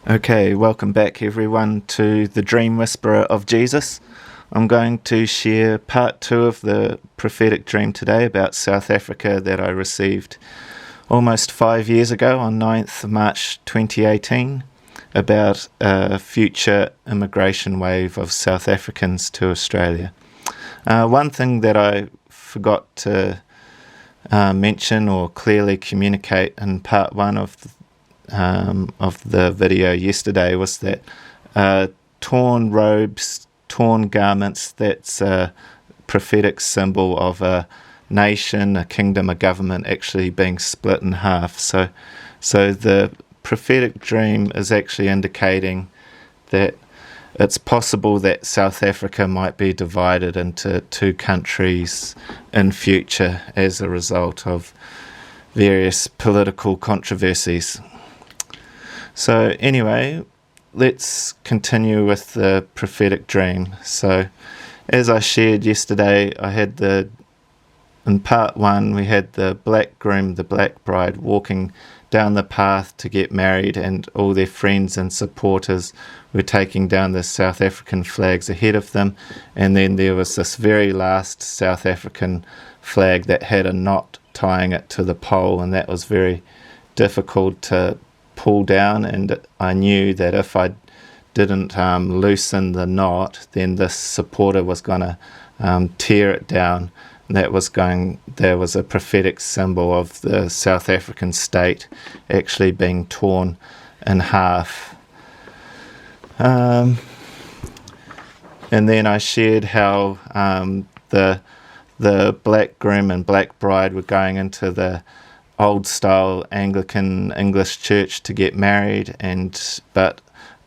Okay, welcome back everyone to the Dream Whisperer of Jesus. I'm going to share part 2 of the prophetic dream today about South Africa that I received almost 5 years ago on 9th March 2018 about a future immigration wave of South Africans to Australia. One thing that I forgot to mention or clearly communicate in part 1 of the video yesterday was that torn robes, torn garments, that's a prophetic symbol of a nation, a kingdom, a government actually being split in half. So the prophetic dream is actually indicating that it's possible that South Africa might be divided into two countries in future as a result of various political controversies. So anyway, let's continue with the prophetic dream. So as I shared yesterday, in part 1, we had the black groom, the black bride, walking down the path to get married, and all their friends and supporters were taking down the South African flags ahead of them. And then there was this very last South African flag that had a knot tying it to the pole, and that was very difficult to pull down, and I knew that if I didn't loosen the knot, then this supporter was going to tear it down. There was a prophetic symbol of the South African state actually being torn in half. And then I shared how the black groom and black bride were going into the old style Anglican English church to get married, but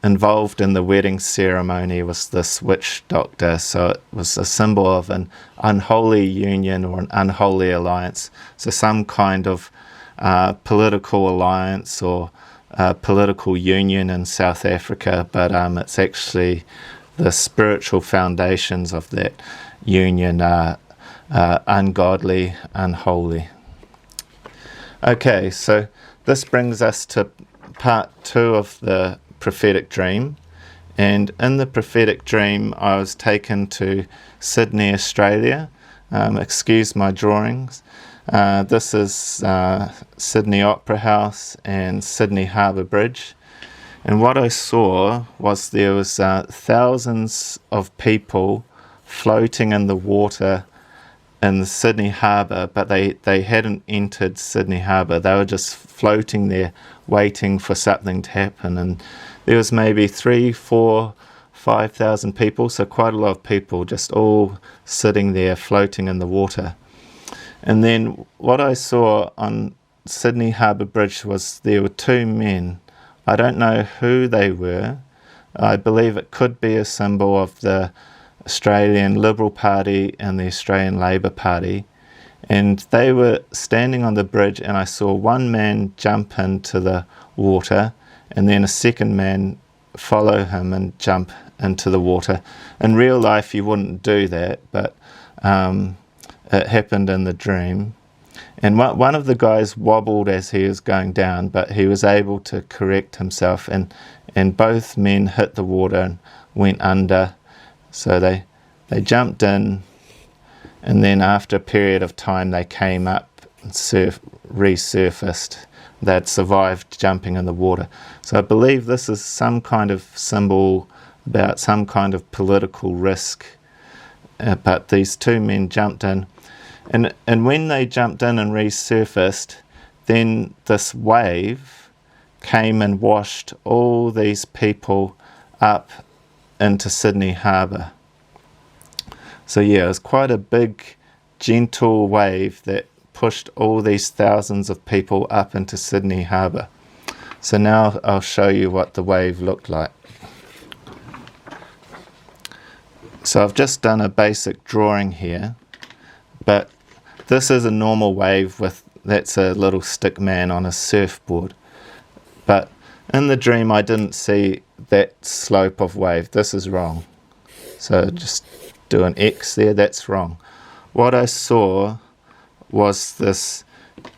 involved in the wedding ceremony was this witch doctor. So it was a symbol of an unholy union or an unholy alliance. So some kind of political alliance or political union in South Africa, but it's actually the spiritual foundations of that union are ungodly, unholy. Okay, so this brings us to part 2 of the prophetic dream. And in the prophetic dream, I was taken to Sydney, Australia. Excuse my drawings. This is Sydney Opera House and Sydney Harbour Bridge. And what I saw was there was thousands of people floating in the water in the Sydney Harbour, but they hadn't entered Sydney Harbour. They were just floating there waiting for something to happen, and there was maybe 3, 4, 5,000 people, so quite a lot of people just all sitting there floating in the water. And then what I saw on Sydney Harbour Bridge was there were 2 men. I don't know who they were. I believe it could be a symbol of the Australian Liberal Party and the Australian Labor Party, and they were standing on the bridge, and I saw one man jump into the water and then a second man follow him and jump into the water. In real life you wouldn't do that, but it happened in the dream. And one of the guys wobbled as he was going down, but he was able to correct himself, and both men hit the water and went under. So they jumped in, and then after a period of time they came up and resurfaced. They'd survived jumping in the water. So I believe this is some kind of symbol about some kind of political risk. But these 2 men jumped in, and when they jumped in and resurfaced, then this wave came and washed all these people up into Sydney Harbour. So yeah, it was quite a big, gentle wave that pushed all these thousands of people up into Sydney Harbour. So now I'll show you what the wave looked like. So I've just done a basic drawing here, but this is a normal wave that's a little stick man on a surfboard. But in the dream I didn't see that slope of wave. This is wrong. So just do an X there, that's wrong. What I saw was this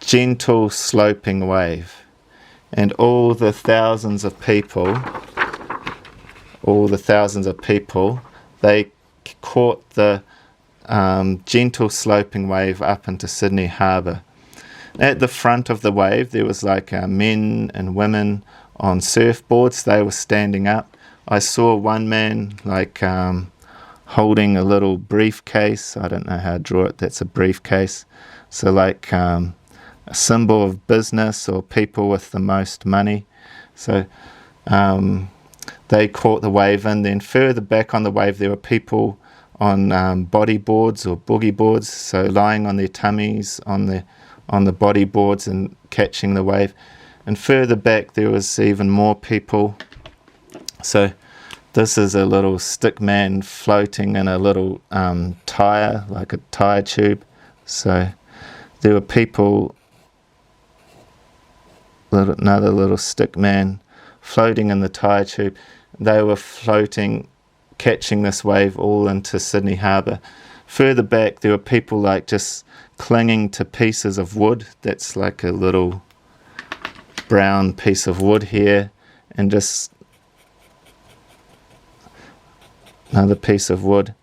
gentle sloping wave. and all the thousands of people, they caught the gentle sloping wave up into Sydney Harbour. At the front of the wave, there was like men and women on surfboards. They were standing up. I saw one man like holding a little briefcase. I don't know how to draw it. That's a briefcase. So like a symbol of business or people with the most money. So they caught the wave, and then further back on the wave there were people on bodyboards or boogie boards, so lying on their tummies on the bodyboards and catching the wave. And further back there was even more people. So this is a little stick man floating in a little tyre, like a tyre tube. So there were people, another little stick man floating in the tyre tube. They were floating, catching this wave all into Sydney Harbour. Further back there were people like just clinging to pieces of wood. That's like a little brown piece of wood here, and just another piece of wood.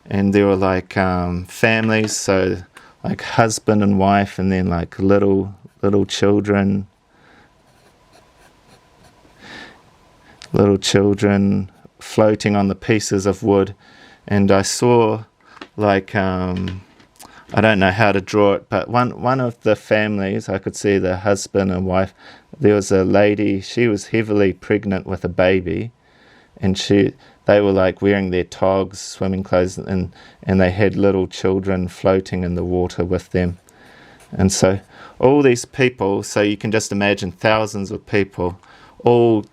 And there were like families, so like husband and wife, and then like little children floating on the pieces of wood. And I saw like I don't know how to draw it, but one of the families, I could see the husband and wife. There was a lady, she was heavily pregnant with a baby, and they were like wearing their togs, swimming clothes, and they had little children floating in the water with them. And so all these people, so you can just imagine thousands of people all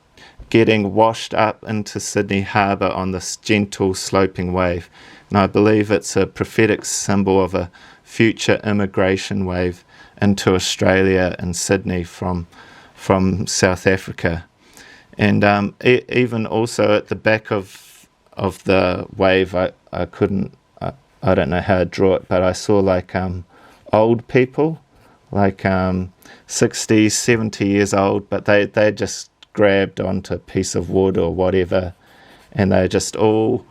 getting washed up into Sydney Harbour on this gentle sloping wave. And I believe it's a prophetic symbol of a future immigration wave into Australia and Sydney from South Africa. And even also at the back of the wave, I don't know how to draw it, but I saw like old people, like 60, 70 years old, but they just grabbed onto a piece of wood or whatever, and they're just all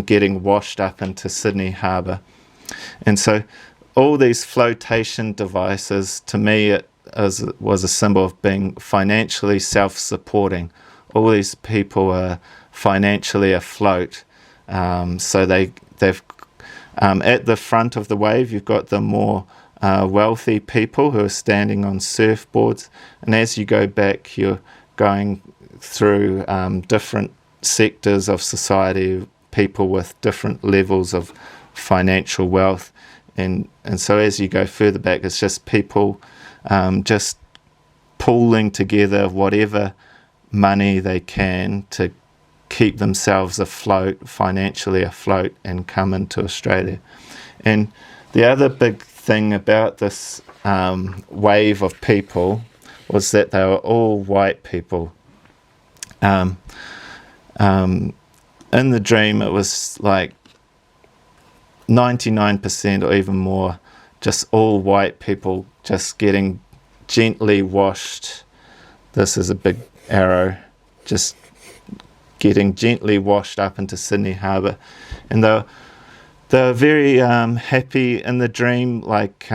getting washed up into Sydney Harbour. And so all these flotation devices, to me, it was a symbol of being financially self-supporting. All these people are financially afloat. So they've at the front of the wave, you've got the more wealthy people who are standing on surfboards. And as you go back, you're going through different sectors of society, people with different levels of financial wealth. And so as you go further back, it's just people just pooling together whatever money they can to keep themselves afloat, financially afloat, and come into Australia. And the other big thing about this wave of people was that they were all white people. In the dream, it was like 99% or even more, just all white people just getting gently washed. This is a big arrow, just getting gently washed up into Sydney Harbour. And they're very happy in the dream, like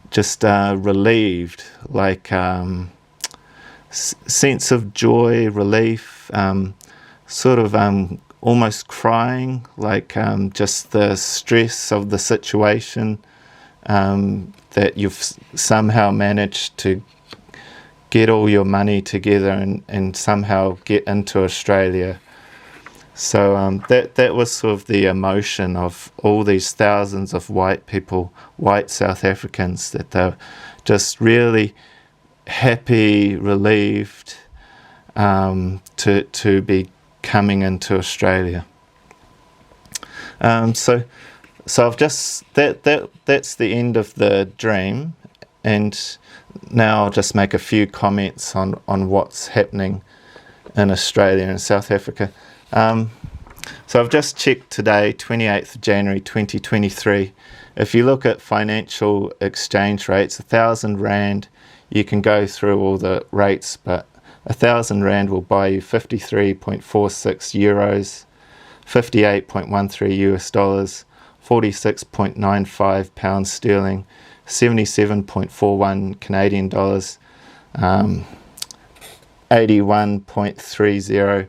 just relieved, like sense of joy, relief, sort of almost crying, like just the stress of the situation, that you've somehow managed to get all your money together and somehow get into Australia. So that was sort of the emotion of all these thousands of white people, white South Africans, that they're just really happy, relieved to be coming into Australia. So I've just that's the end of the dream, and now I'll just make a few comments on what's happening in Australia and South Africa. So I've just checked today, 28th January 2023. If you look at financial exchange rates, 1,000 rand you can go through all the rates, but 1,000 rand will buy you 53.46 euros, 58.13 US dollars, 46.95 pounds sterling, 77.41 Canadian dollars, 81.30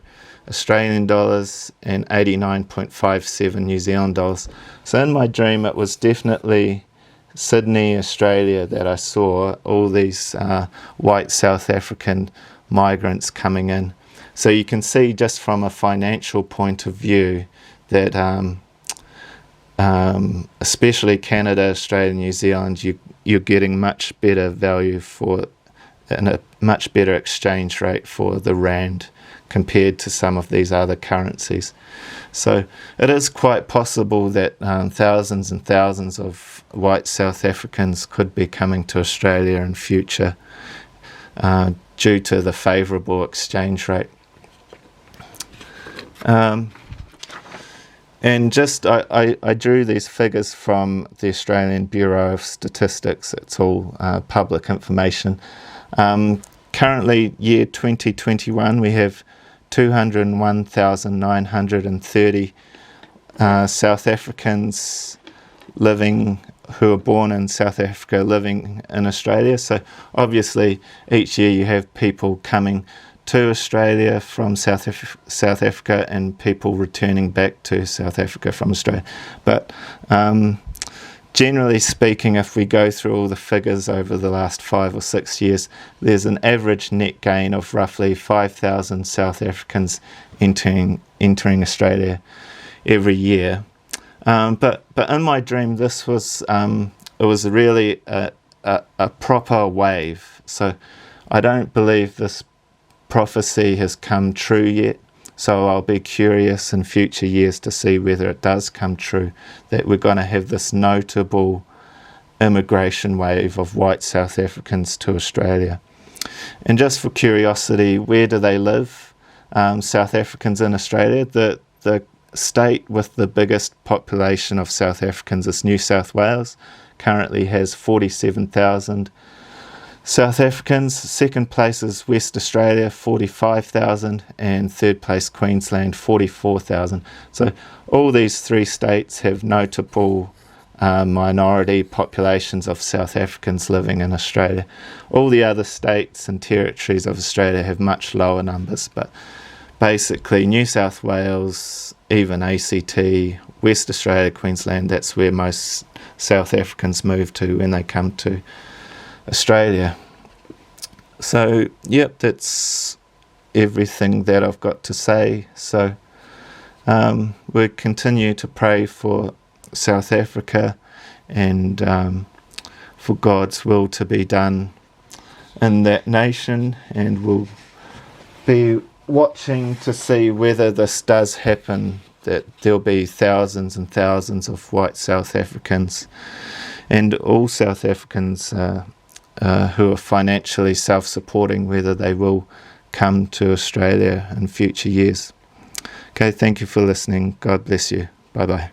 Australian dollars, and 89.57 New Zealand dollars. So in my dream, it was definitely Sydney, Australia, that I saw all these white South African migrants coming in. So you can see just from a financial point of view that especially Canada, Australia, New Zealand, you're getting much better value for and a much better exchange rate for the rand compared to some of these other currencies. So it is quite possible that thousands and thousands of white South Africans could be coming to Australia in future due to the favourable exchange rate. And just I drew these figures from the Australian Bureau of Statistics. It's all public information. Currently, year 2021, we have 201,930 South Africans living, who are born in South Africa, living in Australia. So obviously each year you have people coming to Australia from South Africa and people returning back to South Africa from Australia. But generally speaking, if we go through all the figures over the last 5 or 6 years, there's an average net gain of roughly 5,000 South Africans entering Australia every year. But in my dream, this was it was really a proper wave. So I don't believe this prophecy has come true yet. So I'll be curious in future years to see whether it does come true, that we're going to have this notable immigration wave of white South Africans to Australia. And just for curiosity, where do they live? South Africans in Australia. The state with the biggest population of South Africans is New South Wales. Currently has 47,000 South Africans. Second place is West Australia, 45,000, and third place Queensland, 44,000. So all these three states have notable minority populations of South Africans living in Australia. All the other states and territories of Australia have much lower numbers, but basically New South Wales, even ACT, West Australia, Queensland, that's where most South Africans move to when they come to Australia. So, yep, that's everything that I've got to say. So, we continue to pray for South Africa and for God's will to be done in that nation, and we'll be watching to see whether this does happen, that there'll be thousands and thousands of white South Africans and all South Africans who are financially self-supporting, whether they will come to Australia in future years. Okay, thank you for listening. God bless you. Bye-bye.